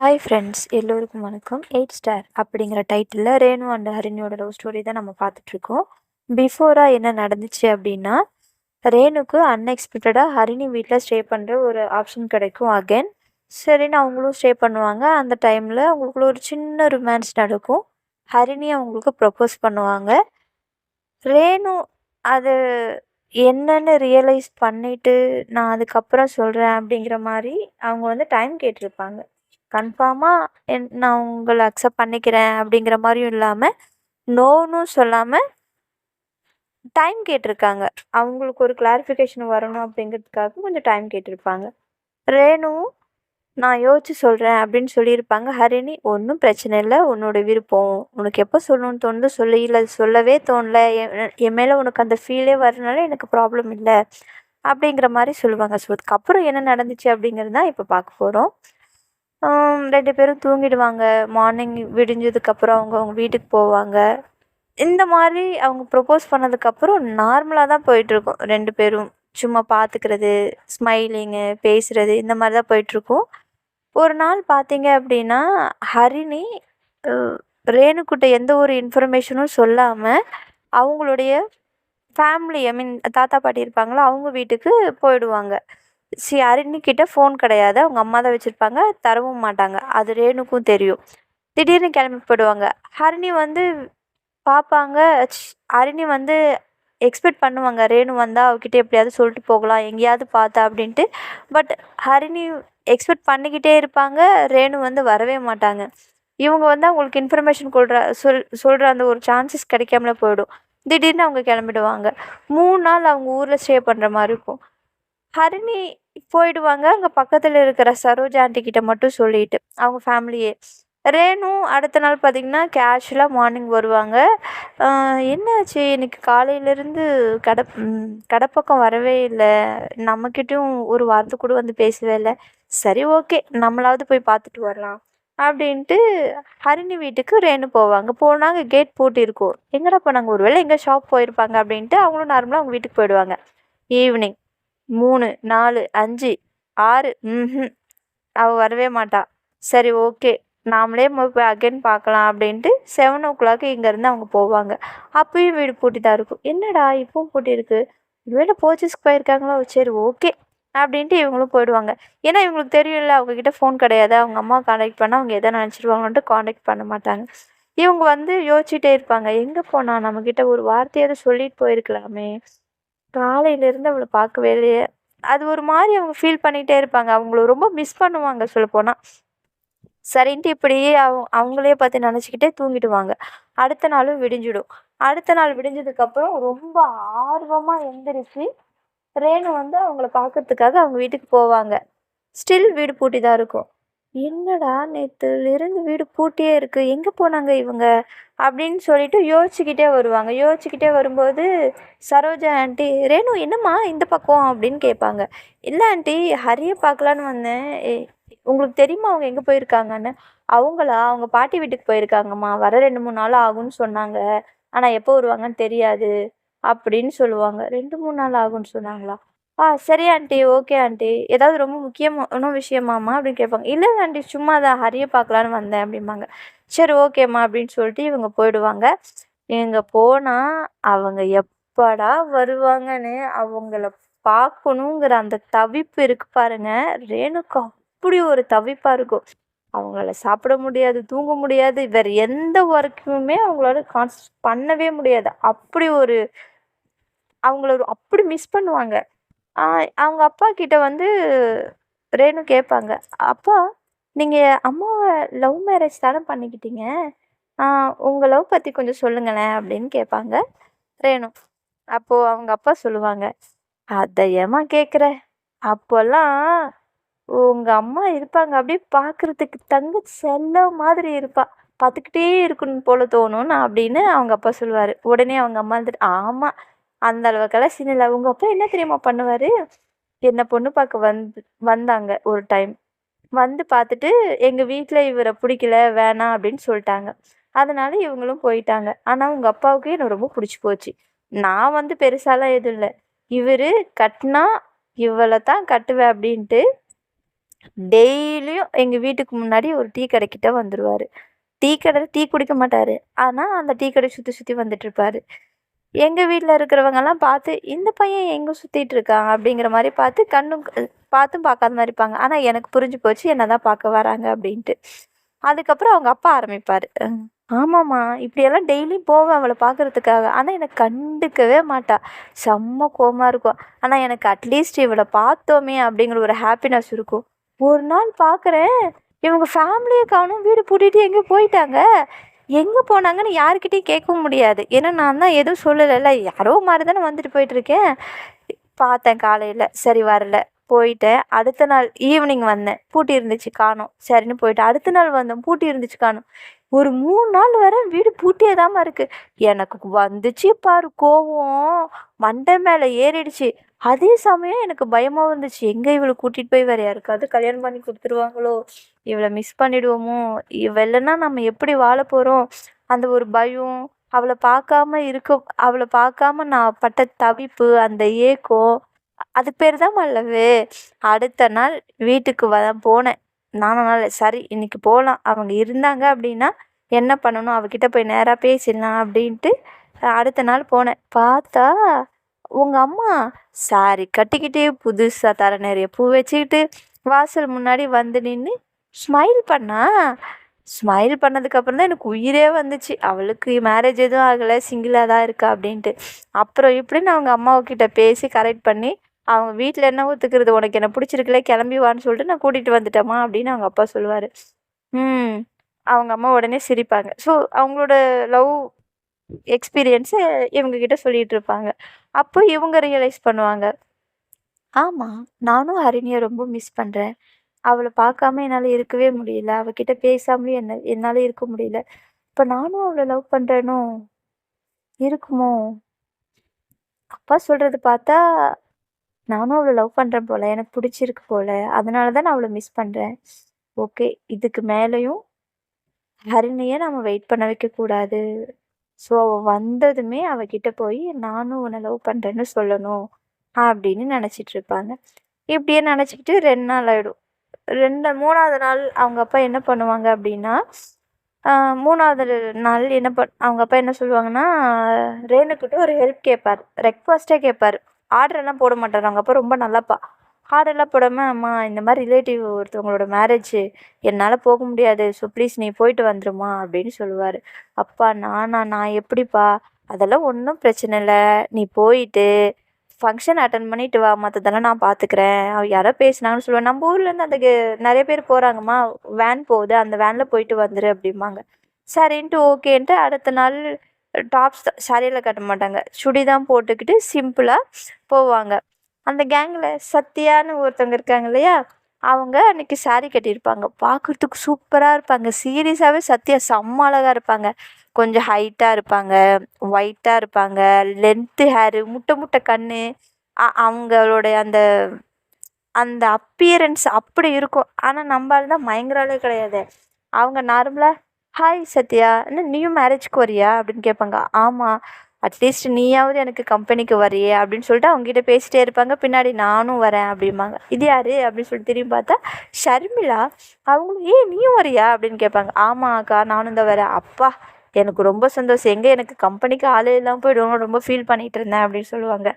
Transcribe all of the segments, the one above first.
Hi friends, எல்லோருக்கும் வணக்கம். 8 star அப்படிங்கிற டைட்டிலில் ரேணு அண்ட் ஹரிணியோட லவ் ஸ்டோரி தான் நம்ம பார்த்துட்ருக்கோம். பிஃபோராக என்ன நடந்துச்சு அப்படின்னா, ரேணுக்கு அன்எக்ஸ்பெக்டடாக ஹரிணி வீட்டில் ஸ்டே பண்ணுற ஒரு ஆப்ஷன் கிடைக்கும் அகெயின். சரின்னு அவங்களும் ஸ்டே பண்ணுவாங்க. அந்த டைமில் அவங்களுக்குள்ள ஒரு சின்ன ரொமான்ஸ் நடக்கும். ஹரிணி அவங்களுக்கு ப்ரப்போஸ் பண்ணுவாங்க. ரேணு அது என்னன்னு ரியலைஸ் பண்ணிவிட்டு நான் அதுக்கப்புறம் சொல்கிறேன் அப்படிங்கிற மாதிரி அவங்க வந்து டைம் கேட்டிருப்பாங்க. கன்ஃபார்மாக நான் உங்களை அக்செப்ட் பண்ணிக்கிறேன் அப்படிங்கிற மாதிரியும் இல்லாமல், நோன்னு சொல்லாமல் டைம் கேட்டிருக்காங்க. அவங்களுக்கு ஒரு கிளாரிஃபிகேஷன் வரணும் அப்படிங்கிறதுக்காக கொஞ்சம் டைம் கேட்டிருப்பாங்க. ரேணுவும் நான் யோசிச்சு சொல்கிறேன் அப்படின்னு சொல்லியிருப்பாங்க. ஹரிணி ஒன்றும் பிரச்சனை இல்லை, உன்னோட விருப்பம், உனக்கு எப்போ சொல்லணும்னு தோணுது சொல்லி, இல்லை சொல்லவே தோணல, என் மேலே உனக்கு அந்த ஃபீலே வரனால எனக்கு ப்ராப்ளம் இல்லை அப்படிங்கிற மாதிரி சொல்லுவாங்க. ஸோ அதுக்கப்புறம் என்ன நடந்துச்சு அப்படிங்கிறது தான் இப்போ பார்க்க போகிறோம். 2 பேரும் தூங்கிடுவாங்க. மார்னிங் விடிஞ்சதுக்கப்புறம் அவங்க வீட்டுக்கு போவாங்க. இந்த மாதிரி அவங்க ப்ரப்போஸ் பண்ணதுக்கப்புறம் நார்மலாக தான் போயிட்டுருக்கும். 2 பேரும் சும்மா பார்த்துக்கிறது, ஸ்மைலிங்கு, பேசுகிறது, இந்த மாதிரி தான் போயிட்டுருக்கும். ஒரு நாள் பார்த்தீங்க அப்படின்னா, ஹரிணி ரேணுக்கிட்ட எந்த ஒரு இன்ஃபர்மேஷனும் சொல்லாமல் அவங்களுடைய ஃபேமிலி, ஐ மீன் தாத்தா பாட்டி இருப்பாங்களா, அவங்க வீட்டுக்கு போயிடுவாங்க. ஹரிணிக்கிட்ட ஃபோன் கிடையாது, அவங்க அம்மா தான் வச்சுருப்பாங்க, தரவும் மாட்டாங்க. அது ரேணுக்கும் தெரியும். திடீர்னு கிளம்பி போயிடுவாங்க. ஹரிணி வந்து பார்ப்பாங்க. ஹரிணி வந்து எக்ஸ்பெக்ட் பண்ணுவாங்க, ரேணு வந்தால் அவகிட்ட எப்படியாவது சொல்லிட்டு போகலாம், எங்கேயாவது பார்த்தா அப்படின்ட்டு. பட் ஹரிணி எக்ஸ்பெக்ட் பண்ணிக்கிட்டே இருப்பாங்க. ரேணு வந்து வரவே மாட்டாங்க. இவங்க வந்து அவங்களுக்கு இன்ஃபர்மேஷன் சொல்கிற அந்த ஒரு சான்சஸ் கிடைக்காமலே போயிடும். திடீர்னு அவங்க கிளம்பிடுவாங்க. 3 நாள் அவங்க ஊரில் ஸ்டே பண்ணுற மாதிரி இருக்கும். ஹரிணி போயிடுவாங்க. அங்கே பக்கத்தில் இருக்கிற சரோஜா ஆண்டி கிட்ட மட்டும் சொல்லிட்டு அவங்க ஃபேமிலியே. ரேணு அடுத்த நாள் பார்த்திங்கன்னா கேஷுவலாக மார்னிங் வருவாங்க. என்னாச்சு இன்னைக்கு காலையிலேருந்து கடை பக்கம் வரவே இல்லை, நம்மக்கிட்டையும் ஒரு வார்த்தை கூட வந்து பேசவே இல்லை. சரி, ஓகே, நம்மளாவது போய் பார்த்துட்டு வரலாம் அப்படின்ட்டு ஹரிணி வீட்டுக்கு ரேணு போவாங்க. போனாங்க, கேட் பூட்டியிருக்கும். எங்கடா போனாங்க, ஒரு வேளை எங்கே ஷாப் போயிருப்பாங்க அப்படின்ட்டு அவங்களும் நார்மலாக அவங்க வீட்டுக்கு போயிடுவாங்க. ஈவினிங் 3, 4, 5, 6 அவள் வரவே மாட்டா. சரி, ஓகே, நாமளே போய் அகைன் பார்க்கலாம் அப்படின்ட்டு 7 o'clock இங்கேருந்து அவங்க போவாங்க. அப்பயும் வீடு பூட்டி தான் இருக்கும். என்னடா இப்பவும் பூட்டியிருக்கு, ஒருவேளை பர்ச்சேஸ்க்கு போயிருக்காங்களோ, சரி ஓகே அப்படின்ட்டு இவங்களும் போயிடுவாங்க. ஏன்னா இவங்களுக்கு தெரியும்ல, அவங்கக்கிட்ட ஃபோன் கிடையாது. அவங்க அம்மா காண்டாக்ட் பண்ணால் அவங்க எதை நினச்சிடுவாங்கன்ட்டு காண்டாக்ட் பண்ண மாட்டாங்க. இவங்க வந்து யோசிச்சுட்டே இருப்பாங்க, எங்கே போனா, நம்மக்கிட்ட ஒரு வார்த்தையாவது சொல்லிட்டு போயிருக்கலாமே, காலையிலேருந்து அவளை பார்க்கவே இல்லையே. அது ஒரு மாதிரி அவங்க ஃபீல் பண்ணிகிட்டே இருப்பாங்க. அவங்கள ரொம்ப மிஸ் பண்ணுவாங்க சொல்லப்போனால். சரின்ட்டு இப்படியே அவங்களே பார்த்து நினச்சிக்கிட்டே தூங்கிடுவாங்க. அடுத்த நாளும் விடிஞ்சிடும். அடுத்த நாள் விடிஞ்சதுக்கப்புறம் ரொம்ப ஆர்வமாக எந்திரிச்சு ரேணு வந்து அவங்கள பார்க்கறதுக்காக அவங்க வீட்டுக்கு போவாங்க. ஸ்டில் வீடு பூட்டி தான் இருக்கும். என்னடா நேற்றுலேருந்து வீடு பூட்டியே இருக்குது, எங்கே போனாங்க இவங்க அப்படின்னு சொல்லிட்டு யோசிச்சுக்கிட்டே வருவாங்க. யோசிச்சுக்கிட்டே வரும்போது சரோஜா ஆண்டி, ரேணு என்னம்மா இந்த பக்கம் அப்படின்னு கேட்பாங்க. இல்லை ஆண்டி, ஹரியை பார்க்கலான்னு வந்தேன். உங்களுக்கு தெரியுமா அவங்க எங்கே போயிருக்காங்கன்னு? அவங்களா, அவங்க பாட்டி வீட்டுக்கு போயிருக்காங்கம்மா, வர 2-3 நாள் ஆகும்னு சொன்னாங்க, ஆனால் எப்போ வருவாங்கன்னு தெரியாது அப்படின்னு சொல்லுவாங்க. 2-3 நாள் ஆகும்னு சொன்னாங்களா? சரி ஆண்டி, ஓகே ஆண்டி, ஏதாவது ரொம்ப முக்கியமான விஷயமாம்மா அப்படின்னு கேட்பாங்க. இல்லை ஆண்டி, சும்மா தான் ஹரியை பார்க்கலான்னு வந்தேன் அப்படிம்பாங்க. சரி, ஓகேம்மா அப்படின்னு சொல்லிட்டு இவங்க போயிடுவாங்க. இவங்க போனால் அவங்க எப்படா வருவாங்கன்னு அவங்கள பார்க்கணுங்கிற அந்த தவிப்பு இருக்கு பாருங்க. ரேணுக்கு அப்படி ஒரு தவிப்பாக இருக்கும். அவங்களால சாப்பிட முடியாது, தூங்க முடியாது, வேறு எந்த ஒர்க்குமே அவங்களால பண்ணவே முடியாது. அப்படி ஒரு அவங்கள அப்படி மிஸ் பண்ணுவாங்க. அவங்க அப்பா கிட்ட வந்து ரேணு கேட்பாங்க, அப்பா, நீங்கள் அம்மாவை லவ் மேரேஜ் தானே பண்ணிக்கிட்டீங்க, உங்கள் லவ் பற்றி கொஞ்சம் சொல்லுங்களேன் அப்படின்னு கேட்பாங்க ரேணு. அப்போது அவங்க அப்பா சொல்லுவாங்க, அதை ஏம்மா கேட்குற, அப்போல்லாம் உங்கள் அம்மா இருப்பாங்க, அப்படியே பார்க்குறதுக்கு தங்க செல்ல மாதிரி இருப்பா, பார்த்துக்கிட்டே இருக்கணும் போல தோணும் அப்படின்னு அவங்க அப்பா சொல்லுவார். உடனே அவங்க அம்மா வந்துட்டு, ஆமாம், அந்த அளவுக்கெல்லாம் சீன் இல்லை. உங்கள் அப்பா என்ன தெரியுமா பண்ணுவார், என்னை பொண்ணு பார்க்க வந்தாங்க ஒரு டைம். வந்து பார்த்துட்டு எங்கள் வீட்டில் இவரை பிடிக்கல, வேணாம் அப்படின்னு சொல்லிட்டாங்க. அதனால இவங்களும் போயிட்டாங்க. ஆனால் உங்கள் அப்பாவுக்கு எனக்கு ரொம்ப பிடிச்சி போச்சு. நான் வந்து பெருசாலாம் எதுவும் இல்லை, இவர் கட்டினா இவளை தான் கட்டுவேன் அப்படின்ட்டு டெய்லியும் எங்கள் வீட்டுக்கு முன்னாடி ஒரு டீ கடைக்கிட்ட வந்துடுவார். டீ குடிக்க மாட்டார், ஆனால் அந்த டீ கடை சுற்றி சுற்றி வந்துட்டுருப்பாரு. எங்கள் வீட்டில் இருக்கிறவங்கெல்லாம் பார்த்து இந்த பையன் எங்கே சுற்றிட்டு இருக்கான் அப்படிங்கிற மாதிரி பார்த்து பார்த்தும் பார்க்காத மாதிரி இருப்பாங்க. ஆனால் எனக்கு புரிஞ்சு போச்சு என்ன தான் பார்க்க வராங்க அப்படின்ட்டு. அதுக்கப்புறம் அவங்க அப்பா ஆரம்பிப்பார், ஆமாம்மா இப்படியெல்லாம் டெய்லியும் போவேன் அவளை பார்க்கறதுக்காக, ஆனால் எனக்கு கண்டுக்கவே மாட்டா, செம்ம கோவமாக இருக்கும். ஆனால் எனக்கு அட்லீஸ்ட் இவளை பார்த்தோமே அப்படிங்கிற ஒரு ஹாப்பினஸ் இருக்கும். ஒரு நாள் பார்க்குறேன், இவங்க ஃபேமிலியை காணும், வீடு பூட்டிட்டு எங்கேயோ போயிட்டாங்க. எங்கே போனாங்கன்னு யாருக்கிட்டையும் கேட்கவும் முடியாது, ஏன்னா நான் தான் எதுவும் சொல்லலைல்ல, யாரோ மாதிரி தானே வந்துட்டு போயிட்டுருக்கேன். பார்த்தேன் காலையில், சரி வரல, போயிட்டேன். அடுத்த நாள் ஈவினிங் வந்தேன், பூட்டி இருந்துச்சு காணோம், சரின்னு போயிட்டேன். அடுத்த நாள் வந்தேன், பூட்டி இருந்துச்சு காணோம். ஒரு 3 நாள் வர வீடு பூட்டியே தாம்மா இருக்குது. எனக்கு வந்துச்சு பாரு கோவம், மண்டை மேலே ஏறிடுச்சு. அதே சமயம் எனக்கு பயமாக இருந்துச்சு, எங்கே இவளை கூட்டிகிட்டு போய் வேறு யாருக்காவது கல்யாணம் பண்ணி கொடுத்துருவாங்களோ, இவளை மிஸ் பண்ணிடுவோமோ, இவளைன்னா நம்ம எப்படி வாழ போகிறோம், அந்த ஒரு பயம். அவளை பார்க்காம நான் பட்ட தவிப்பு, அந்த ஏக்கம், அது பேர் தான் மல்லவு. அடுத்த நாள் வீட்டுக்கு போனேன். நானும் சரி இன்னைக்கு போகலாம், அவங்க இருந்தாங்க அப்படின்னா என்ன பண்ணணும், அவகிட்ட போய் நேராக பேசிடலாம் அப்படின்ட்டு அடுத்த நாள் போனேன். பார்த்தா உங்கள் அம்மா சாரி கட்டிக்கிட்டு புதுசாக தர நிறைய பூ வச்சுக்கிட்டு வாசல் முன்னாடி வந்து நின்று ஸ்மைல் பண்ணதுக்கப்புறம் தான் எனக்கு உயிரே வந்துச்சு. அவளுக்கு மேரேஜ் எதுவும் ஆகலை, சிங்கிளாக தான் இருக்கா அப்படின்ட்டு. அப்புறம் இப்படின்னு அவங்க அம்மாவுக்கிட்ட பேசி கரெக்ட் பண்ணி, அவங்க வீட்டில் என்ன ஒத்துக்கிறது, உனக்கு என்ன பிடிச்சிருக்கல கிளம்பி வான்னு சொல்லிட்டு நான் கூட்டிகிட்டு வந்துட்டேம்மா அப்படின்னு அவங்க அப்பா சொல்லுவார். அவங்க அம்மா உடனே சிரிப்பாங்க. ஸோ அவங்களோட லவ் எக்ஸ்பீரியன்ஸை இவங்கக்கிட்ட சொல்லிகிட்டு இருப்பாங்க. அப்போ இவங்க ரியலைஸ் பண்ணுவாங்க, ஆமாம் நானும் ஹரிணியை ரொம்ப மிஸ் பண்ணுறேன், அவளை பார்க்காம என்னால் இருக்கவே முடியல, அவகிட்ட பேசாமலேயும் என்னால் இருக்க முடியல, இப்போ நானும் அவளை லவ் பண்ணுறேனோ இருக்குமோ, அப்பா சொல்கிறது பார்த்தா நானும் அவளை லவ் பண்ணுறேன் போல், எனக்கு பிடிச்சிருக்கு போல், அதனால தான் நான் அவளை மிஸ் பண்ணுறேன். ஓகே, இதுக்கு மேலேயும் ஹரிணியை நம்ம வெயிட் பண்ண வைக்கக்கூடாது. ஸோ அவள் வந்ததுமே அவகிட்ட போய் நானும் உன்னை லவ் பண்ணுறேன்னு சொல்லணும் அப்படின்னு நினச்சிட்ருப்பாங்க. இப்படியே நினச்சிக்கிட்டு 2 நாள் ஆகிடும். 3ஆவது நாள் அவங்க அப்பா என்ன பண்ணுவாங்க அப்படின்னா, 3ஆவது நாள் அவங்க அப்பா என்ன சொல்லுவாங்கன்னா, ரேணுக்கிட்ட ஒரு ஹெல்ப் கேட்பார், ரெக்வஸ்ட்டே கேட்பார். ஆர்டரெல்லாம் போட மாட்டார் அவங்க அப்பா, ரொம்ப நல்லாப்பா. ஆர்டர்லாம் போடாமல், அம்மா இந்த மாதிரி ரிலேட்டிவ் ஒருத்தவங்களோட மேரேஜ், என்னால் போக முடியாது, ஸோ ப்ளீஸ் நீ போயிட்டு வந்துருமா அப்படின்னு சொல்லுவார். அப்பா நான் எப்படிப்பா, அதெல்லாம் ஒன்றும் பிரச்சனை இல்லை, நீ போயிட்டு ஃபங்க்ஷன் அட்டன் பண்ணிட்டு வா, மற்றதெல்லாம் நான் பார்த்துக்கிறேன், யாரோ பேசுனாங்கன்னு சொல்லுவேன், நம்ம ஊர்லேருந்து அந்த நிறைய பேர் போகிறாங்கம்மா, வேன் போகுது, அந்த வேனில் போயிட்டு வந்துரு அப்படிம்பாங்க. சரின்ட்டு ஓகேன்ட்டு அடுத்த நாள் டாப்ஸ் சாரியில் கட்ட மாட்டாங்க, சுடி தான் போட்டுக்கிட்டு சிம்பிளாக போவாங்க. அந்த கேங்கில் சத்யான்னு ஒருத்தவங்க இருக்காங்க இல்லையா, அவங்க அன்றைக்கி சாரீ கட்டியிருப்பாங்க, பார்க்குறதுக்கு சூப்பராக இருப்பாங்க. சீரியஸாகவே சத்யா செம்ம அழகாக இருப்பாங்க. கொஞ்சம் ஹைட்டாக இருப்பாங்க, ஒயிட்டாக இருப்பாங்க, லென்த்து ஹேரு, முட்டை கண், அவங்களுடைய அந்த அந்த அப்பியரன்ஸ் அப்படி இருக்கும். ஆனால் நம்மளால தான் பயங்கராலே கிடையாது. அவங்க நார்மலாக ஹாய் சத்யா, என்ன நீயும் மேரேஜ்க்கு வரியா அப்படின்னு கேட்பாங்க. ஆமாம், அட்லீஸ்ட் நீயாவது எனக்கு கம்பெனிக்கு வரியே அப்படின்னு சொல்லிட்டு அவங்ககிட்ட பேசிகிட்டே இருப்பாங்க. பின்னாடி நானும் வரேன் அப்படிம்பாங்க. இது யார் அப்படின்னு சொல்லிட்டு திரும்பி பார்த்தா ஷர்மிளா. அவங்களும் நீயும் வரியா அப்படின்னு கேட்பாங்க. ஆமாம் அக்கா, நானும் தான் வரேன். அப்பா எனக்கு ரொம்ப சந்தோஷம், எங்கே எனக்கு கம்பெனிக்கு ஆளே இல்லாமல் போய்டுவாங்க, ரொம்ப ஃபீல் பண்ணிகிட்டு இருந்தேன் அப்படின்னு சொல்லுவாங்க.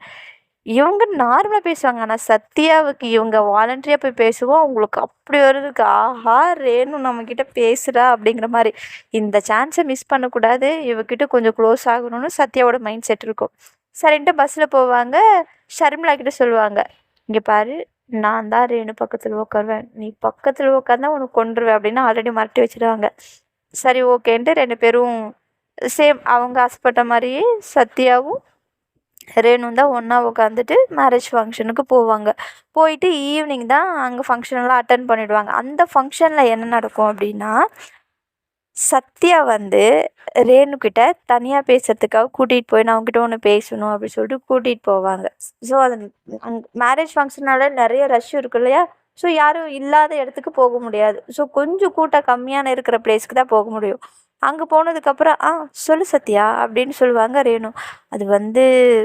இவங்க நார்மலாக பேசுவாங்க, ஆனால் சத்யாவுக்கு இவங்க வாலண்டரியாக போய் பேசுவோம், அவங்களுக்கு அப்படி வருதுக்கு, ஆஹா ரேணு நம்மக்கிட்ட பேசுகிறா அப்படிங்கிற மாதிரி. இந்த சான்ஸை மிஸ் பண்ணக்கூடாது, இவக்கிட்ட கொஞ்சம் க்ளோஸ் ஆகணும்னு சத்யாவோட மைண்ட் செட் இருக்கும். சரின்ட்டு பஸ்ஸில் போவாங்க. ஷர்மிளா கிட்ட சொல்லுவாங்க, இங்கே பாரு, நான் தான் ரேணு பக்கத்தில் உட்காருவேன், நீ பக்கத்தில் உட்காந்தா உனக்கு கொண்டுருவேன் அப்படின்னு ஆல்ரெடி மிரட்டி வச்சுருவாங்க. சரி ஓகேன்ட்டு 2 பேரும் சேம் அவங்க ஆசைப்பட்ட மாதிரியே சத்யாவும் ரேணும் தான் ஒன்றா உட்காந்துட்டு மேரேஜ் ஃபங்க்ஷனுக்கு போவாங்க. போயிட்டு ஈவினிங் தான் அங்கே ஃபங்க்ஷனெல்லாம் அட்டன் பண்ணிவிடுவாங்க. அந்த ஃபங்க்ஷனில் என்ன நடக்கும் அப்படின்னா, சத்யா வந்து ரேணுக்கிட்ட தனியாக பேசுகிறதுக்காக கூட்டிகிட்டு போய் நான் அவங்ககிட்ட ஒன்று பேசணும் அப்படின்னு சொல்லிட்டு கூட்டிகிட்டு போவாங்க. ஸோ அது மேரேஜ் ஃபங்க்ஷனால நிறைய ரஷ் இருக்கு இல்லையா, ஸோ யாரும் இல்லாத இடத்துக்கு போக முடியாது. ஸோ கொஞ்சம் கூட்டம் கம்மியான இருக்கிற பிளேஸ்க்கு தான் போக முடியும். அங்கே போனதுக்கப்புறம் சொல்லு சத்யா அப்படின்னு சொல்லுவாங்க ரேணு. அது வந்து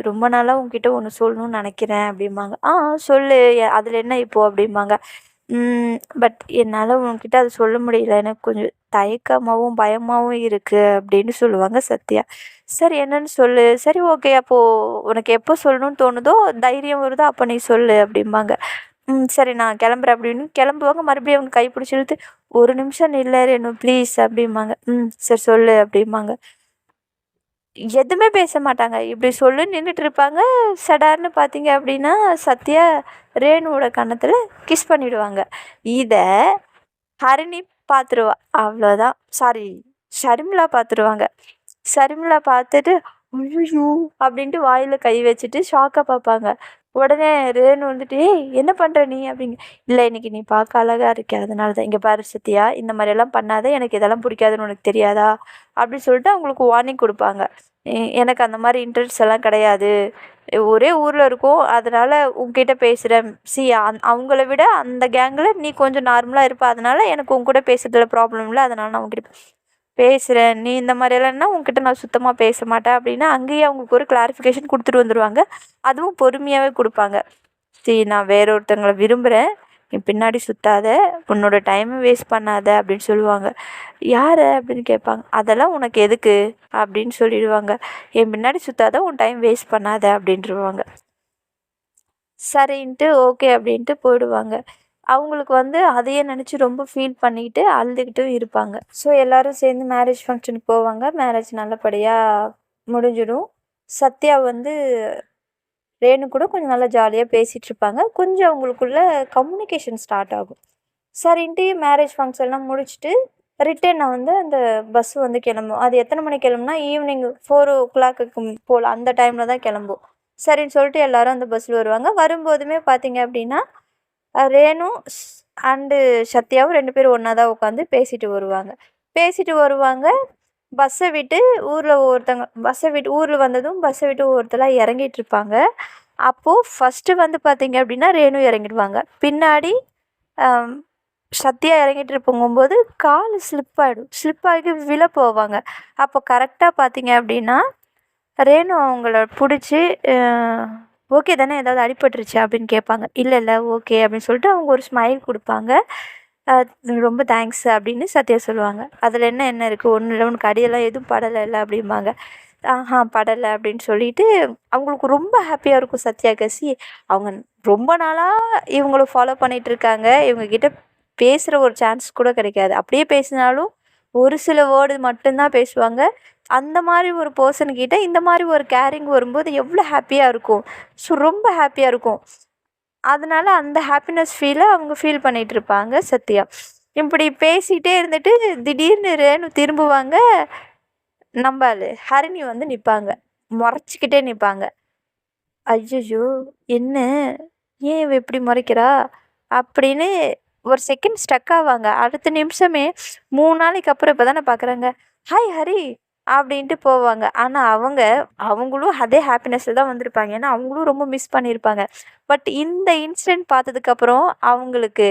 ரொம்ப நாளாக உங்ககிட்ட ஒன்று சொல்லணும்னு நினைக்கிறேன் அப்படிம்பாங்க. சொல்லு, அதில் என்ன இப்போது அப்படிம்பாங்க. பட் என்னால் உன்கிட்ட அதை சொல்ல முடியல. எனக்கு கொஞ்சம் தயக்கமாகவும் பயமாகவும் இருக்குது அப்படின்னு சொல்லுவாங்க சத்யா. சரி என்னன்னு சொல்லு. சரி ஓகே, அப்போது உனக்கு எப்போ சொல்லணும்னு தோணுதோ தைரியம் வருதோ அப்போ நீ சொல்லு அப்படிம்பாங்க. சரி நான் கிளம்புறேன் அப்படின்னு கிளம்புவாங்க. மறுபடியும் அவங்க கை பிடிச்சி இழுத்து, ஒரு நிமிஷம் நில்லு ரேணு ப்ளீஸ் அப்படிம்பாங்க. சரி சொல்லு அப்படிம்பாங்க. எதுவுமே பேச மாட்டாங்க. இப்படி சொல்லி நின்றுட்டு இருப்பாங்க. சடார்னு பார்த்தீங்க அப்படின்னா சத்யா ரேணுவோட கன்னத்தில் கிஸ் பண்ணிவிடுவாங்க. இதை ஹரிணி பார்த்துருவா. அவ்வளோதான். சாரி, ஷர்மிளா பார்த்துருவாங்க. ஷர்மிளா பார்த்துட்டு ஐயோ அப்படின்ட்டு வாயில் கை வச்சுட்டு ஷாக்காக பார்ப்பாங்க. உடனே ரேணு வந்துட்டு, ஏய் என்ன பண்ணுற நீ அப்படிங்க. இல்லை இன்னைக்கு நீ பார்க்க அழகாக இருக்க, அதனால தான். இங்கே பாரு சத்யா, இந்த மாதிரியெல்லாம் பண்ணாத, எனக்கு இதெல்லாம் பிடிக்காதுன்னு உனக்கு தெரியாதா அப்படின்னு சொல்லிட்டு அவங்களுக்கு வார்னிங் கொடுப்பாங்க. எனக்கு அந்த மாதிரி இன்ட்ரெஸ்ட் எல்லாம் கிடையாது, ஒரே ஊரில் இருக்கோம், அதனால் உங்ககிட்ட பேசுகிறேன். அவங்கள விட அந்த கேங்கில் நீ கொஞ்சம் நார்மலாக இருப்ப, அதனால் எனக்கு உங்ககிட்ட பேசுறதுல ப்ராப்ளம் இல்லை, அதனால் நான் உங்ககிட்ட பேசுகிறேன். நீ இந்த மாதிரியெல்லாம்னா உங்ககிட்ட நான் சுத்தமாக பேச மாட்டேன் அப்படின்னா அங்கேயே அவங்களுக்கு ஒரு கிளாரிஃபிகேஷன் கொடுத்துட்டு வந்துடுவாங்க. அதுவும் பொறுமையாகவே கொடுப்பாங்க. சரி நான் வேற ஒருத்தங்களை விரும்புகிறேன், நீ பின்னாடி சுற்றாத, உன்னோட டைமை வேஸ்ட் பண்ணாத அப்படின்னு சொல்லுவாங்க. யார் அப்படின்னு கேட்பாங்க. அதெல்லாம் உனக்கு எதுக்கு அப்படின்னு சொல்லிடுவாங்க. என் பின்னாடி சுற்றாத, உன் டைம் வேஸ்ட் பண்ணாத அப்படின்ட்டுருவாங்க. சரின்ட்டு ஓகே அப்படின்ட்டு போயிடுவாங்க. அவங்களுக்கு அதையே நினச்சி ரொம்ப ஃபீல் பண்ணிக்கிட்டு அழுதுகிட்டும் இருப்பாங்க. ஸோ எல்லோரும் சேர்ந்து மேரேஜ் ஃபங்க்ஷனுக்கு போவாங்க. மேரேஜ் நல்லபடியாக முடிஞ்சிடும். சத்யா ரேணு கூட கொஞ்சம் நல்லா ஜாலியாக பேசிகிட்டு இருப்பாங்க. கொஞ்சம் அவங்களுக்குள்ள கம்யூனிகேஷன் ஸ்டார்ட் ஆகும். சரின்ட்டு மேரேஜ் ஃபங்க்ஷன்லாம் முடிச்சுட்டு ரிட்டர்ன் அந்த பஸ் கிளம்பும். அது எத்தனை மணிக்கு கிளம்புனா ஈவினிங் 4:00 போல் அந்த டைமில் தான் கிளம்பும். சரின்னு சொல்லிட்டு எல்லோரும் அந்த பஸ்ஸில் வருவாங்க. வரும்போதுமே பார்த்தீங்க அப்படின்னா ரேணு அண்டு சத்யாவும் 2 பேரும் ஒன்றா தான் உட்காந்து பேசிட்டு வருவாங்க. பஸ்ஸை விட்டு ஊரில் வந்ததும் பஸ்ஸை விட்டு ஒவ்வொருத்தராக இறங்கிட்டு இருப்பாங்க. அப்போது ஃபஸ்ட்டு பார்த்தீங்க அப்படின்னா ரேணு இறங்கிடுவாங்க. பின்னாடி சத்யா இறங்கிட்டு போகும்போது கால் ஸ்லிப்பாகி விழ போவாங்க. அப்போ கரெக்டாக பார்த்தீங்க அப்படின்னா ரேணு அவங்கள பிடிச்சி ஓகே தானே, ஏதாவது அடிபட்டுருச்சு அப்படின்னு கேட்பாங்க. இல்லை ஓகே அப்படின்னு சொல்லிட்டு அவங்க ஒரு ஸ்மைல் கொடுப்பாங்க. ரொம்ப தேங்க்ஸ் அப்படின்னு சத்யா சொல்லுவாங்க. அதில் என்ன இருக்குது, ஒன்றும் இல்லை, உனக்கு அடியெல்லாம் எதுவும் படலைல்ல அப்படிம்பாங்க. படலை அப்படின்னு சொல்லிட்டு அவங்களுக்கு ரொம்ப ஹாப்பியாக இருக்கும் சத்யாக்கு. அவங்க ரொம்ப நாளாக இவங்கள ஃபாலோ பண்ணிகிட்ருக்காங்க. இவங்கக்கிட்ட பேசுகிற ஒரு சான்ஸ் கூட கிடைக்காது. அப்படியே பேசினாலும் ஒரு சில வேர்டு மட்டும்தான் பேசுவாங்க. அந்த மாதிரி ஒரு பர்சன்கிட்ட இந்த மாதிரி ஒரு கேரிங் வரும்போது எவ்வளோ ஹாப்பியாக இருக்கும். ஸோ ரொம்ப ஹாப்பியாக இருக்கும். அதனால அந்த ஹாப்பினஸ் ஃபீலை அவங்க ஃபீல் பண்ணிகிட்டு இருப்பாங்க சத்யா. இப்படி பேசிகிட்டே இருந்துட்டு திடீர்னு ரேணு திரும்புவாங்க. நம்பாள் ஹரிணி நிற்பாங்க, முறைச்சிக்கிட்டே நிற்பாங்க. ஐயோ என்ன, ஏன் இவ இப்படி முறைக்கிறா அப்படின்னு ஒரு செகண்ட் ஸ்டக் ஆவாங்க. அடுத்த நிமிஷமே 3 நாளைக்கு அப்புறம் இப்போ தானே பார்க்குறாங்க, ஹாய் ஹரி அப்படின்ட்டு போவாங்க. ஆனால் அவங்களும் அதே ஹாப்பினஸில் தான் வந்திருப்பாங்க. ஏன்னா அவங்களும் ரொம்ப மிஸ் பண்ணியிருப்பாங்க. பட் இந்த இன்சிடெண்ட் பார்த்ததுக்கப்புறம் அவங்களுக்கு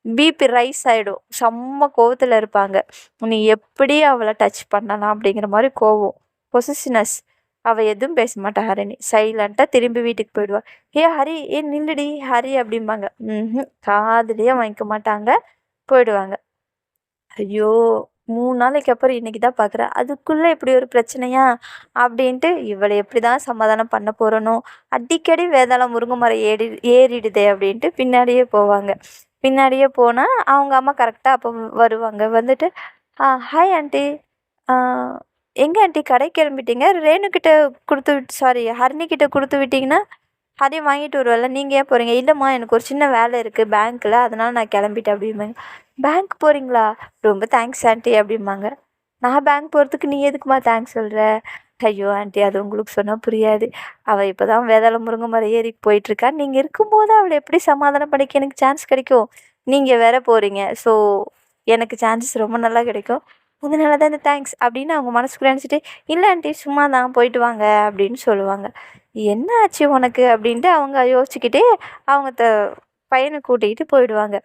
பிபி ரைஸ் ஆகிடும். செம்ம கோவத்தில் இருப்பாங்க. நீ எப்படி அவளை டச் பண்ணலாம் அப்படிங்கிற மாதிரி கோவம், பொசிஷனஸ். அவள் எதுவும் பேச மாட்டா ஹரிணி. சைலண்ட்டாக திரும்பி வீட்டுக்கு போயிடுவா. ஹரி நில்லுடி ஹரி அப்படிம்பாங்க. காதுலேயே வாங்கிக்க மாட்டாங்க, போயிடுவாங்க. ஐயோ 3 நாளைக்கு அப்புறம் இன்றைக்கி தான் பார்க்குறேன், அதுக்குள்ளே இப்படி ஒரு பிரச்சனையா அப்படின்ட்டு இவளை எப்படி தான் சமாதானம் பண்ண போகிறனோ, அடிக்கடி வேதாளம் முருங்கை மரம் ஏறிடுதே அப்படின்ட்டு பின்னாடியே போவாங்க. பின்னாடியே போனால் அவங்க அம்மா கரெக்டாக அப்போ வருவாங்க. வந்துட்டு ஹாய் ஆண்டி, எங்கே ஆண்டி கடைக்கு கிளம்பிட்டீங்க, ரேணுக்கிட்ட ஹரிணிக்கிட்ட கொடுத்து விட்டிங்கன்னா அதையும் வாங்கிட்டு வருவல்ல, நீங்கள் ஏன் போகிறீங்க? இல்லைம்மா எனக்கு ஒரு சின்ன வேலை இருக்குது பேங்க்கில், அதனால் நான் கிளம்பிட்டேன் அப்படிம்பாங்க. பேங்க் போகிறீங்களா, ரொம்ப தேங்க்ஸ் ஆண்டி அப்படிம்பாங்க. நான் பேங்க் போகிறதுக்கு நீ எதுக்குமா தேங்க்ஸ் சொல்கிற? ஐயோ ஆண்டி அது உங்களுக்கு சொன்னால் புரியாது, அவள் இப்போ தான் வேதாளம் முருங்கை மரம் ஏறி போயிட்டுருக்கா, நீங்கள் இருக்கும்போது அவளை எப்படி சமாதானம் பண்ணிக்க எனக்கு சான்ஸ் கிடைக்கும், நீங்கள் வேற போகிறீங்க, ஸோ எனக்கு சான்சஸ் ரொம்ப நல்லா கிடைக்கும், அதனால தான் இந்த தேங்க்ஸ் அப்படின்னு அவங்க மனசுக்குள்ளே நினச்சிட்டு, இல்லை ஆண்டி சும்மா தான் போயிட்டு வாங்க அப்படின்னு சொல்லுவாங்க. என்ன ஆச்சு உனக்கு அப்படின்ட்டு அவங்க யோசிச்சுக்கிட்டே அவங்க பையனை கூட்டிகிட்டு போயிடுவாங்க.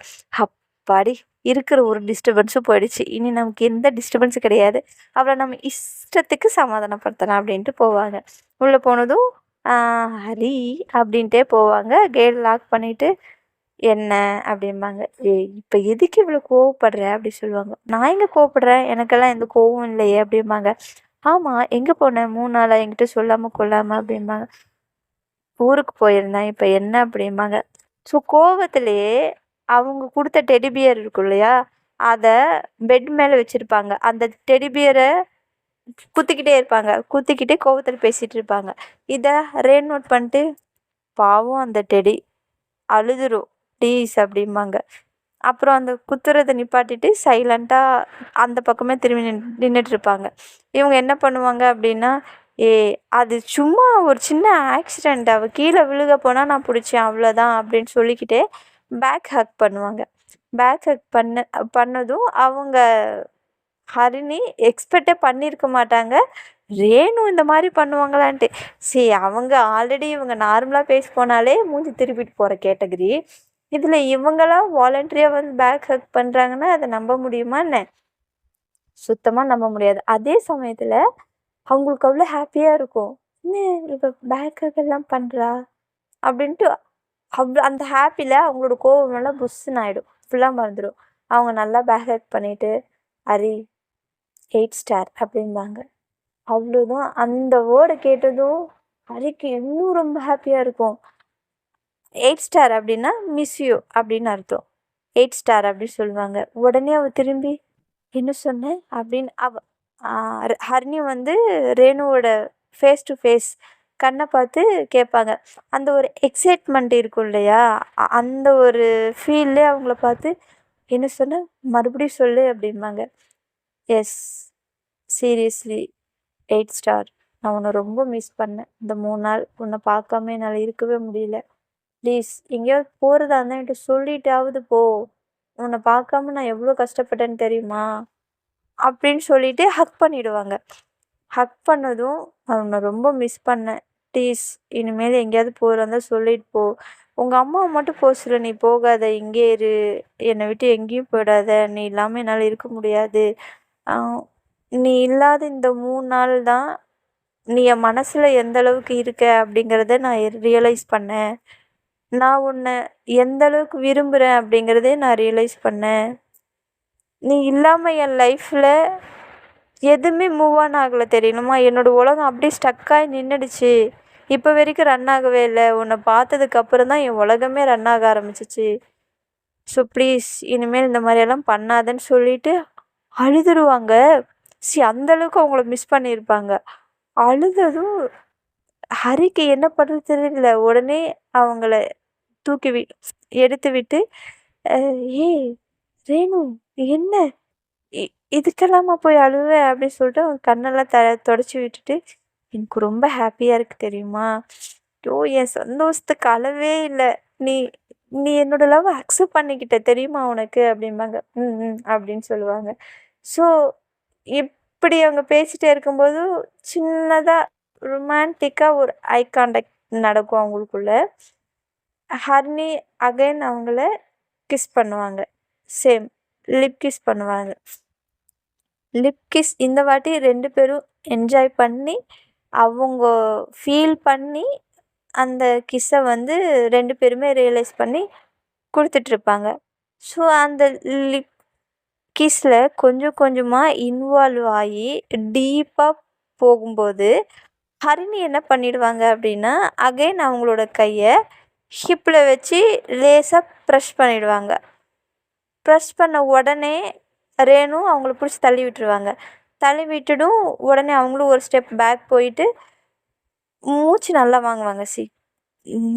அப்பாடி இருக்கிற ஒரு டிஸ்டர்பன்ஸும் போயிடுச்சு, இனி நமக்கு எந்த டிஸ்டர்பன்ஸும் கிடையாது, அவளை நம்ம இஷ்டத்துக்கு சமாதானப்படுத்தலாம் அப்படின்ட்டு போவாங்க. உள்ளே போனதும் ஹரி அப்படின்ட்டே போவாங்க. கேட் லாக் பண்ணிவிட்டு என்ன அப்படிம்பாங்க. "ஏய் இப்ப எதுக்கு இவ்வளோ கோவப்படுற?" அப்படி சொல்லுவாங்க. "நான் எங்க கோவப்படுறேன்? எனக்கெல்லாம் எந்த கோவமும் இல்லையே" அப்படிம்பாங்க. "ஆமா எங்க போன 3 நாளா என்கிட்ட சொல்லாம கொள்ளாம?" அப்படிம்பாங்க. "ஊருக்கு போயிருந்தேன். இப்ப என்ன?" அப்படிம்பாங்க. ஸோ கோவத்திலேயே அவங்க குடுத்த டெடி பியர் இருக்கும் இல்லையா? அத பெட் மேல வச்சிருப்பாங்க. அந்த டெடி பியர குத்திக்கிட்டே இருப்பாங்க. குத்திக்கிட்டே கோவத்துல பேசிட்டு இருப்பாங்க. இத ரேன் நோட் பண்ணிட்டு, "பாவம் அந்த டெடி அழுதுரும். ப்ளீஸ்" அப்படிம்பாங்க. அப்புறம் அந்த குத்துறத நிப்பாட்டிட்டு சைலண்ட்டா அந்த பக்கமே திரும்பி நின்னுட்ருப்பாங்க. இவங்க என்ன பண்ணுவாங்க அப்படின்னா, "ஏய் அது சும்மா ஒரு சின்ன ஆக்சிடென்ட். அவ கீழ விழுக போனா நான் புடிச்சேன் அவ்வளோதான்" அப்படின்னு சொல்லிக்கிட்டே பேக் ஹக் பண்ணுவாங்க. பேக் ஹக் பண்ணதும் அவங்க ஹரிணி எக்ஸ்பெக்ட்டே பண்ணியிருக்க மாட்டாங்க. ரேணு இந்த மாரி பண்ணுவாங்களான்ட்டு. அவங்க ஆல்ரெடி இவங்க நார்மலா பேச போனாலே மூஞ்சி திருப்பிட்டு போற கேட்டகரி. இதுல இவங்களா வாலண்டரியா வந்து பேக் ஹக் பண்றாங்கன்னா, அத நம்ப முடியுமா என்ன? சுத்தமா நம்ப முடியாது. அதே சமயத்துல அவங்களுக்கு அவ்ளோ ஹேப்பியா இருக்கும். "என்ன இவ பேக் ஹக் எல்லாம் பண்றா?" அப்படின்ட்டு அந்த ஹேப்பில அவங்களோட கோவமெல்லாம் புஸ்ஸுன்னு ஆயிடும். ஃபுல்லா மறந்துரும். அவங்க நல்லா பேக் ஹக் பண்ணிட்டு, "ஹரி 8 ஸ்டார்" அப்படிம்பாங்க. அவ்வளோதான். அந்த வேர்ட கேட்டதும் ஹரிக்கு இன்னும் ரொம்ப ஹேப்பியா இருக்கும். 8 ஸ்டார் அப்படின்னா மிஸ் யூ அப்படின்னு அர்த்தம். 8 ஸ்டார் அப்படின்னு சொல்லுவாங்க. உடனே அவ திரும்பி, "என்ன சொன்ன?" அப்படின்னு ஆ ஹரிணி வந்து ரேணுவோட ஃபேஸ் டு ஃபேஸ் கண்ண பார்த்து கேட்பாங்க. அந்த ஒரு எக்ஸைட்மெண்ட் இருக்கும் இல்லையா? அந்த ஒரு ஃபீல்லே அவங்கள பார்த்து, "என்ன சொன்ன? மறுபடியும் சொல்லு" அப்படிம்பாங்க. "எஸ். Seriously 8 star. நான் உன்ன ரொம்ப மிஸ் பண்ணேன். இந்த 3 நாள் உன்ன பார்க்காம என்னால இருக்கவே முடியல. ப்ளீஸ் எங்கேயாவது போறதா இருந்தா என்கிட்ட சொல்லிட்டாவது போ. உன்ன பார்க்காம நான் எவ்வளோ கஷ்டப்பட்டேன்னு தெரியுமா?" அப்படின்னு சொல்லிட்டு ஹக் பண்ணிடுவாங்க. ஹக் பண்ணதும், "நான் உன்ன ரொம்ப மிஸ் பண்ணேன். ப்ளீஸ் இனிமேல் எங்கேயாவது போறதா இருந்தா சொல்லிட்டு போ. உங்க அம்மாவ மட்டும் போ சொல்லு. நீ போகாத. இங்கேயே இரு. என்னை விட்டு எங்கேயும் போயிடாத. நீ இல்லாம என்னால இருக்க முடியாது. அ நீ இல்லாத இந்த 3 நாள் தான் நீ என் மனசுல எந்த அளவுக்கு இருக்க அப்படிங்கிறத நான் ரியலைஸ் பண்ணேன். நான் உன்னை எந்த அளவுக்கு விரும்புறேன் அப்படிங்கிறதே நான் ரியலைஸ் பண்ணேன். நீ இல்லாம என் லைஃப்ல எதுவுமே மூவ் ஆன் ஆகல தெரியுமா? என்னோட உலகம் அப்படியே ஸ்டக் ஆகி நின்னுடுச்சு. இப்போ வரைக்கும் ரன் ஆகவே இல்ல. உன்னை பார்த்ததுக்கு அப்புறம் தான் என் உலகமே ரன் ஆக ஆரம்பிச்சுச்சு. ஸோ ப்ளீஸ் இனிமேல் இந்த மாதிரியெல்லாம் பண்ணாதன்னு" சொல்லிட்டு அழுதுருவாங்க. அந்த அளவுக்கு அவங்கள மிஸ் பண்ணியிருப்பாங்க. அழுததும் ஹரிக்கு என்ன பண்ணுறது தெரியல. உடனே அவங்கள தூக்கி எடுத்து விட்டு, "அ ஏய் ரேணு என்ன? இ இதுக்கெல்லாமா போய் அழுவ?" அப்படின்னு சொல்லிட்டு அவங்க கண்ணெல்லாம் தொடச்சி விட்டுட்டு, "எனக்கு ரொம்ப ஹேப்பியா இருக்கு தெரியுமா? ஐயோ! என் சந்தோஷத்துக்கு அளவே இல்ல. நீ நீ என்னோட லவ்வ அக்செப்ட் பண்ணிக்கிட்ட தெரியுமா உனக்கு?" அப்படிம்பாங்க. "ம், ம்" அப்படின்னு சொல்லுவாங்க. ஸோ இப்படி அவங்க பேசிட்டே இருக்கும்போது, சின்னதா ரொமான்டிக்கா ஒரு ஐ கான்டாக்ட் நடக்கும் அவங்களுக்குள்ள. ஹரிணி அகைன் அவங்கள கிஸ் பண்ணுவாங்க. சேம் லிப் கிஸ் பண்ணுவாங்க. லிப் கிஸ் இந்த வாட்டி 2 பேரும் என்ஜாய் பண்ணி, அவங்க ஃபீல் பண்ணி, அந்த கிஸ்ஸ வந்து 2 பேருமே ரியலைஸ் பண்ணி குடுத்துட்ருப்பாங்க. ஸோ அந்த லிப் கிஸ்ல கொஞ்சம் கொஞ்சமா இன்வால்வ் ஆயி டீப்பா போகும்போது, ஹரிணி என்ன பண்ணிடுவாங்க அப்படின்னா, அகைன் அவங்களோட கைய ஹிப்ல வச்சு லேசா ப்ரெஸ் பண்ணிடுவாங்க. ப்ரெஸ் பண்ண உடனே ரேணு அவங்கள பிடிச்சி தள்ளி விட்டுருவாங்க. தள்ளி விட்டுடும் உடனே அவங்களும் ஒரு ஸ்டெப் பேக் போயிட்டு மூச்சு நல்லா வாங்குவாங்க.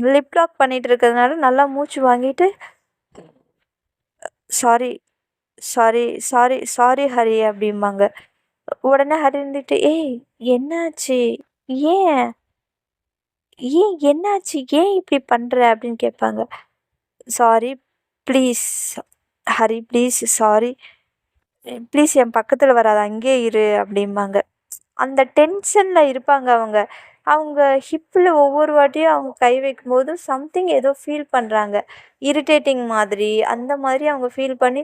லிப் லாக் பண்ணிட்டு இருக்கிறதுனால நல்லா மூச்சு வாங்கிட்டு, "sorry, sorry, sorry, sorry Hari" அப்படிம்பாங்க. உடனே ஹரி இருந்துட்டு, "ஏய் என்னாச்சு? ஏன்? ஏன் என்னாச்சு? ஏன் இப்படி பண்ற?" அப்படின்னு கேட்பாங்க. "Sorry please Hari, please sorry. Please என் பக்கத்துல வராத. அங்கேயே இரு" அப்படிம்பாங்க. அந்த டென்ஷன்ல இருப்பாங்க அவங்க. அவங்க ஹிப்ல ஒவ்வொரு வாட்டியும் அவங்க கை வைக்கும்போது சம்திங் ஏதோ ஃபீல் பண்றாங்க. இரிட்டேட்டிங் மாதிரி, அந்த மாதிரி அவங்க ஃபீல் பண்ணி,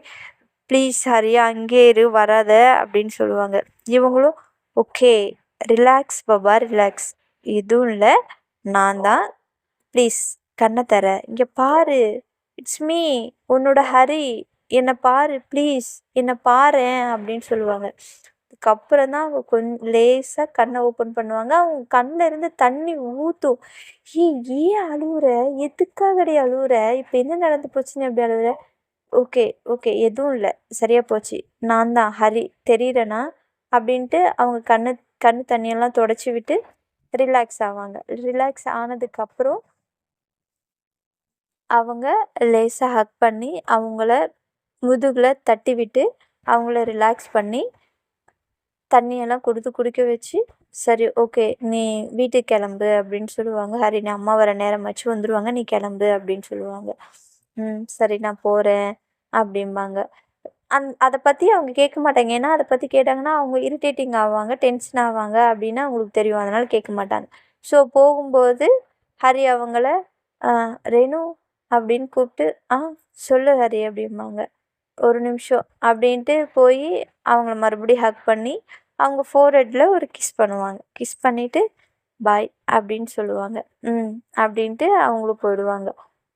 "ப்ளீஸ் ஹரி அங்கேயே இரு, வராத" அப்படின்னு சொல்லுவாங்க. இவங்களும், "ஓகே, ரிலாக்ஸ் பாபா, ரிலாக்ஸ். எதுவும் இல்ல. நான் தான். ப்ளீஸ் கண்ண தெற. இங்க பாரு. இட்ஸ் மீ, உன்னோட ஹரி, என்னை பாரு ப்ளீஸ், என்னை பாரேன் அப்படின்னு சொல்லுவாங்க. அதுக்கப்புறம் தான் அவங்க கொஞ்சம் லேசாக கண்ணை ஓப்பன் பண்ணுவாங்க. அவங்க கண்ணில் இருந்து தண்ணி ஊற்றும். ஏன் அழுவுற, எதுக்காகடி அழுவுற, இப்போ என்ன நடந்து போச்சுன்னு எப்படி அழுவுற? ஓகே ஓகே, எதுவும் இல்லை, சரியா போச்சு, நான் தான் ஹரி, தெரியுறேனா அப்படின்ட்டு அவங்க கண்ணு தண்ணியெல்லாம் தொடச்சி விட்டு ரிலாக்ஸ் ஆவாங்க. ரிலாக்ஸ் ஆனதுக்கப்புறம் அவங்க லேசாக ஹக் பண்ணி அவங்கள முதுகில் தட்டி விட்டு அவங்கள ரிலாக்ஸ் பண்ணி தண்ணியெல்லாம் கொடுத்து குடிக்க வச்சு, சரி ஓகே நீ வீட்டுக்கு கிளம்பு அப்படின்னு சொல்லுவாங்க. ஹரி, நான் அம்மா வர நேரம் வச்சு வந்துடுவாங்க, நீ கிளம்பு அப்படின்னு சொல்லுவாங்க. சரி நான் போகிறேன் அப்படிம்பாங்க. அதை பற்றி அவங்க கேட்க மாட்டாங்க. ஏன்னா அதை பற்றி கேட்டாங்கன்னா அவங்க இரிட்டேட்டிங் ஆவாங்க, டென்ஷன் ஆவாங்க அப்படின்னு அவங்களுக்கு தெரியும். அதனால் கேட்க மாட்டாங்க. ஸோ போகும்போது ஹரி அவங்கள ரேணு அப்படின்னு கூப்பிட்டு, சொல்லு ஹரி அப்படிம்பாங்க. ஒரு நிமிஷம் அப்படின்ட்டு போய் அவங்கள மறுபடியும் ஹக் பண்ணி அவங்க ஃபோர்ஹெட்டில் ஒரு கிஸ் பண்ணுவாங்க. கிஸ் பண்ணிவிட்டு பாய் அப்படின்னு சொல்லுவாங்க. அப்படின்ட்டு அவங்களும் போயிடுவாங்க.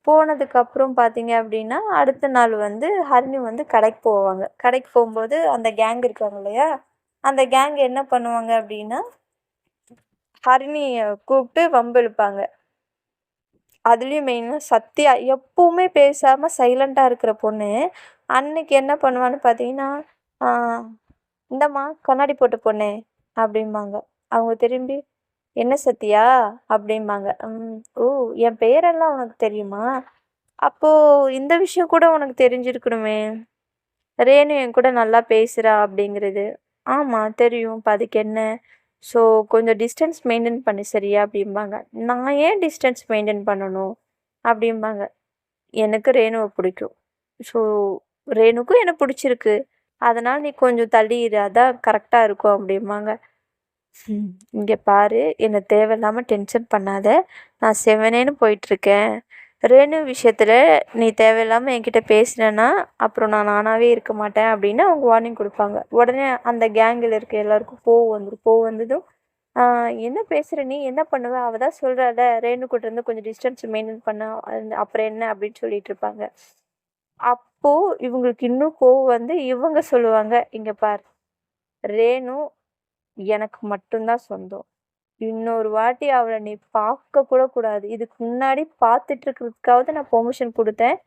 போனதுக்கப்புறம் பார்த்தீங்க அப்படின்னா அடுத்த நாள் வந்து ஹரிணி வந்து கடைக்கு போவாங்க. கடைக்கு போகும்போது அந்த கேங் இருக்காங்க இல்லையா, அந்த கேங் என்ன பண்ணுவாங்க அப்படின்னா ஹரிணியை கூப்பிட்டு வம்பு இழுப்பாங்க. அதுலேயும் மெயினாக சத்யா எப்பவுமே பேசாமல் சைலண்ட்டாக இருக்கிற பொண்ணு அன்னைக்கு என்ன பண்ணுவான்னு பார்த்தீங்கன்னா, இந்தம்மா கண்ணாடி போட்ட பொண்ணு அப்படிம்பாங்க. அவங்க திரும்பி, என்ன சத்யா அப்படிம்பாங்க. ஓ, என் பெயரெல்லாம் உனக்கு தெரியுமா? அப்போது இந்த விஷயம் கூட உனக்கு தெரிஞ்சிருக்கணுமே, ரேணு என் கூட நல்லா பேசுகிறா அப்படிங்கிறது. ஆமாம் தெரியும், இப்போ அதுக்கு என்ன? ஸோ கொஞ்சம் டிஸ்டன்ஸ் மெயின்டைன் பண்ணு சரியா அப்படிம்பாங்க. நான் ஏன் டிஸ்டன்ஸ் மெயின்டைன் பண்ணணும் அப்படிம்பாங்க. எனக்கு ரேணுவை பிடிக்கும், ஸோ ரேணுக்கும் என்னை பிடிச்சிருக்கு, அதனால் நீ கொஞ்சம் தள்ளி இரு, அதான் கரெக்டாக இருக்கும் அப்படிம்பாங்க. இங்கே பாரு, என்னை தேவையில்லாமல் டென்ஷன் பண்ணாத, நான் செவனேன்னு போயிட்டுருக்கேன். ரேணு விஷயத்தில் நீ தேவையில்லாமல் என்கிட்ட பேசினேன்னா அப்புறம் நான் நானாகவே இருக்க மாட்டேன் அப்படின்னு அவங்க வார்னிங் கொடுப்பாங்க. உடனே அந்த கேங்கில் இருக்க எல்லாருக்கும் கோவம் வந்ததும் என்ன பேசுகிற, நீ என்ன பண்ணுவ, அவள் தான் சொல்கிறாள் ரேணு கூட இருந்து கொஞ்சம் டிஸ்டன்ஸ் மெயின்டைன் பண்ண, அப்புறம் என்ன அப்படின்னு சொல்லிட்டு இருப்பாங்க. அப்போது இவங்களுக்கு இன்னும் கோவம் வந்து இவங்க சொல்லுவாங்க, இங்கே பார் ரேணு எனக்கு மட்டும்தான் சொந்தம், இன்னொரு வாட்டி அவளை நீ பார்க்க கூட கூடாது. இதுக்கு முன்னாடி பார்த்துட்டு இருக்கிறதுக்காவது நான் பெர்மிஷன் கொடுத்தேன்,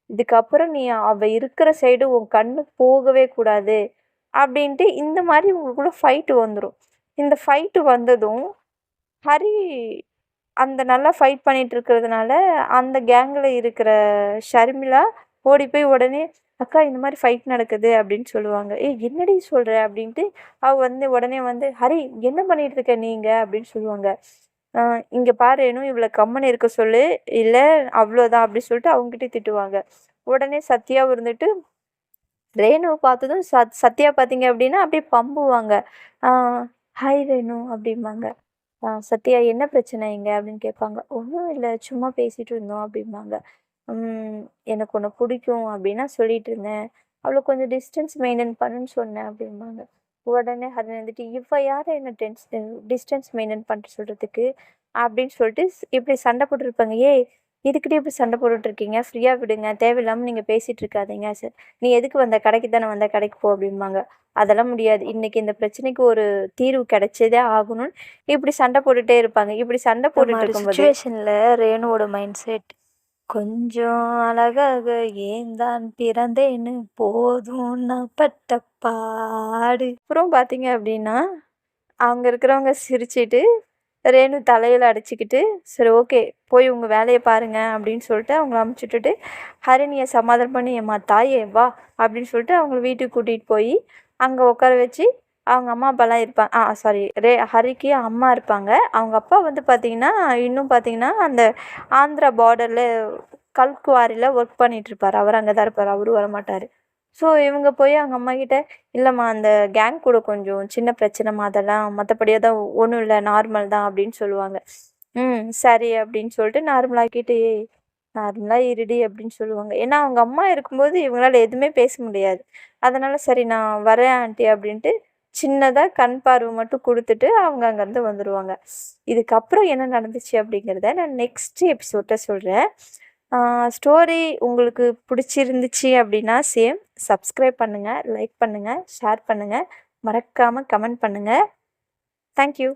இதுக்கப்புறம் நீ அவள் இருக்கிற சைடு உன் கண்ணு போகவே கூடாது அப்படின்ட்டு இந்த மாதிரி உங்களுக்குள்ள ஃபைட்டு வந்துடும். இந்த ஃபைட்டு வந்ததும் ஹரி அந்த நல்லா ஃபைட் பண்ணிட்டு இருக்கிறதுனால அந்த கேங்கில் இருக்கிற ஷர்மிளா ஓடி போய் உடனே, அக்கா இந்த மாதிரி ஃபைட் நடக்குது அப்படின்னு சொல்லுவாங்க. என்னடி சொல்கிற அப்படின்ட்டு அவள் வந்து உடனே வந்து, ஹரி என்ன பண்ணிட்டு இருக்க நீங்கள் அப்படின்னு சொல்லுவாங்க. இங்கே பாரு இன்னும் இவ்வளோ கம்மன் இருக்க சொல்லு, இல்லை அவ்வளோதான் அப்படின்னு சொல்லிட்டு அவங்ககிட்ட திட்டுவாங்க. உடனே சத்யாவும் இருந்துட்டு ரேணுவை பார்த்ததும் சத்யா பார்த்தீங்க அப்படின்னா அப்படியே பம்புவாங்க. ஹாய் ரேணு அப்படிம்பாங்க. சத்யா என்ன பிரச்சனை இங்கே அப்படின்னு கேட்பாங்க. ஒன்றும் இல்லை, சும்மா பேசிகிட்டு இருந்தோம் அப்படிம்பாங்க. எனக்கு ஒன்று பிடிக்கும் அப்படின்னா சொல்லிட்டு இருந்தேன், அவ்வளோ கொஞ்சம் டிஸ்டன்ஸ் மெயின்டைன் பண்ணுன்னு சொன்னேன் அப்படிம்பாங்க. உடனே அது வந்துட்டு, இவ யார் என்ன டிஸ்டன்ஸ் மெயின்டைன் பண்ணிட்டு சொல்கிறதுக்கு அப்படின்னு சொல்லிட்டு இப்படி சண்டை போட்டுருப்பாங்க. இதுக்கிட்டே இப்படி சண்டை போட்டுட்ருக்கீங்க, ஃப்ரீயாக விடுங்க, தேவையில்லாமல் நீங்கள் பேசிகிட்டு இருக்காதீங்க, சார் நீ எதுக்கு வந்த, கடைக்கு தானே வந்த, கடைக்கு போ அப்படிம்பாங்க. அதெல்லாம் முடியாது, இன்றைக்கி இந்த பிரச்சனைக்கு ஒரு தீர்வு கிடைச்சதே ஆகணும்னு இப்படி சண்டை போட்டுகிட்டே இருப்பாங்க. இப்படி சண்டை போட்டுட்டு இருக்கும் சுச்சுவேஷனில் ரேணுவோட மைண்ட் செட், கொஞ்சம் அழகாக ஏன் தான் பிறந்தேன்னு போதும் நான் பட்ட பாடு. அப்புறம் பார்த்தீங்க அப்படின்னா அங்கே இருக்கிறவங்க சிரிச்சிட்டு ரேணு தலையில் அடிச்சுக்கிட்டு, சரி ஓகே போய் உங்கள் வேலையை பாருங்க அப்படின்னு சொல்லிட்டு அவங்கள அமுச்சுட்டுட்டு ஹரிணியை சமாதானம் பண்ணி, ஏம்மா தாயே வா அப்படின்னு சொல்லிட்டு அவங்கள வீட்டுக்கு கூட்டிகிட்டு போய் அங்கே உட்கார வச்சு அவங்க அம்மா அப்பாலாம் இருப்பாங்க. சாரி, ஹரிக்கு அம்மா இருப்பாங்க. அவங்க அப்பா வந்து பார்த்திங்கன்னா இன்னும் பார்த்திங்கன்னா அந்த ஆந்திரா பார்டரில் கல்குவாரியில் ஒர்க் பண்ணிகிட்ருப்பார். அவர் அங்கே தான் இருப்பார், அவரும் வரமாட்டார். ஸோ இவங்க போய் அவங்க அம்மாக்கிட்ட, இல்லைம்மா அந்த கேங் கூட கொஞ்சம் சின்ன பிரச்சனைமா, அதெல்லாம் மற்றபடியாக தான், ஒன்றும் இல்லை நார்மல் தான் அப்படின்னு சொல்லுவாங்க. சரி அப்படின்னு சொல்லிட்டு நார்மலாக்கிட்டு, நார்மலாக இருடி அப்படின்னு சொல்லுவாங்க. ஏன்னா அவங்க அம்மா இருக்கும்போது இவங்களால எதுவுமே பேச முடியாது. அதனால் சரி நான் வரேன் ஆண்டி அப்படின்ட்டு சின்னதாக கண் பார்வை மட்டும் கொடுத்துட்டு அவங்க அங்கேருந்து வந்துடுவாங்க. இதுக்கப்புறம் என்ன நடந்துச்சு அப்படிங்கிறத நான் நெக்ஸ்ட் எபிசோடில் சொல்கிறேன். ஸ்டோரி உங்களுக்கு பிடிச்சிருந்துச்சு அப்படின்னா சப்ஸ்கிரைப் பண்ணுங்கள், லைக் பண்ணுங்கள், ஷேர் பண்ணுங்கள், மறக்காமல் கமெண்ட் பண்ணுங்கள். தேங்க்யூ.